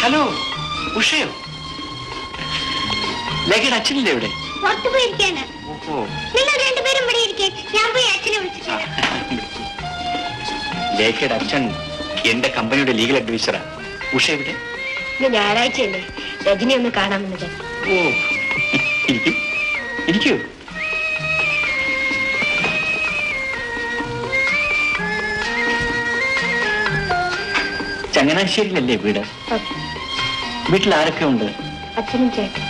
Hello, ഉഷയോ? ലേഖയുടെ അച്ഛനില്ലേ ഇവിടെ? പുറത്തു പോയിരിക്കാണ്. നിങ്ങൾ രണ്ടുപേരും ഇവിടെ ഇരിക്കേ, ഞാൻ പോയി അച്ഛനെ വിളിച്ചിട്ട്. ലേഖയുടെ അച്ഛൻ എന്റെ കമ്പനിയുടെ ലീഗൽ അഡ്വൈസറാ. ഉഷ എവിടെ? ഞായറാഴ്ചയല്ലേ, രജനി ഒന്ന് കാണാമെന്നത്. ഓ, ഇരിക്കൂ. ചങ്ങനാശ്ശേരിയിലല്ലേ വീട്? വീട്ടിൽ ആരൊക്കെ ഉണ്ട്? അച്ഛനും ചേട്ടൻ.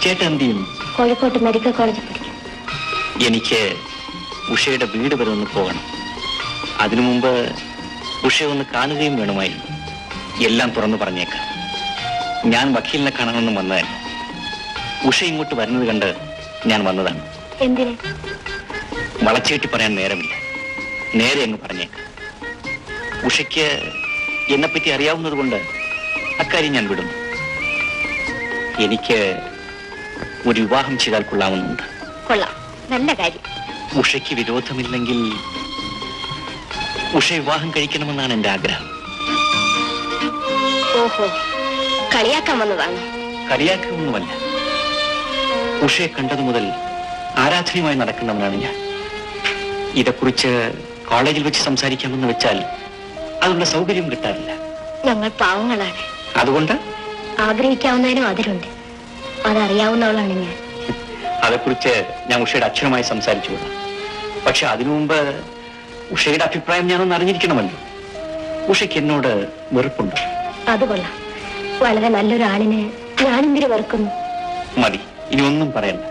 ചേട്ടൻ എന്ത് ചെയ്യുന്നു? കോഴിക്കോട്ട് മെഡിക്കൽ കോളേജിൽ പഠിക്കും. എനിക്ക് ഉഷയുടെ വീട് വരെ ഒന്ന് പോകണം. അതിനു മുമ്പ് ഉഷയെ ഒന്ന് കാണുകയും വേണമായിരുന്നു. എല്ലാം തുറന്നു പറഞ്ഞേക്കാം. ഞാൻ വക്കീലിനെ കാണണമെന്ന് വന്നതല്ല. ഉഷ ഇങ്ങോട്ട് വരുന്നത് കണ്ട് ഞാൻ വന്നതാണ്. എന്തിന്? വളച്ചേട്ടി പറയാൻ നേരമില്ല, നേരെ എന്ന് പറഞ്ഞേക്കാം. ഉഷയ്ക്ക് എന്നെപ്പറ്റി അറിയാവുന്നത് കൊണ്ട് അക്കാര്യം ഞാൻ വിടുന്നു. എനിക്ക് ഒരു വിവാഹം ചെയ്താൽ കൊള്ളാമെന്നുണ്ട്. കൊള്ളാം, നല്ല കാര്യം. ഉഷയ്ക്ക് വിരോധമില്ലെങ്കിൽ ഉഷ വിവാഹം കഴിക്കണമെന്നാണ് എന്റെ ആഗ്രഹം. ഓഹോ, കളിയാക്കാൻ വന്നതാണ്? കളിയാക്കൊന്നുമല്ല. ഉഷയെ കണ്ടതു മുതൽ ആരാധനയുമായി നടക്കുന്നവനാണ് ഞാൻ. ഇതേക്കുറിച്ച് കോളേജിൽ വെച്ച് സംസാരിക്കാമെന്ന് വെച്ചാൽ അതിനുള്ള സൗകര്യം കിട്ടാറില്ല. ഞങ്ങൾ പാവങ്ങളാണ്. അതുകൊണ്ട് ആഗ്രഹിക്കാവുന്നതിനും അതിലുണ്ട്. അതറിയാവുന്നവളാണ് ഞാൻ. അതേക്കുറിച്ച് ഞാൻ ഉഷയുടെ അച്ഛനുമായി സംസാരിച്ചു കൊള്ളാം. പക്ഷെ അതിനു മുമ്പ് ഉഷയുടെ അഭിപ്രായം ഞാനൊന്ന് അറിഞ്ഞിരിക്കണമല്ലോ. ഉഷയ്ക്ക് എന്നോട് വെറുപ്പുണ്ട്. അത് കൊള്ളാം. വളരെ നല്ലൊരാളിനെ ഞാനെന്തിനു വെറുക്കുന്നു? മതി, ഇനി ഒന്നും പറയണ്ട.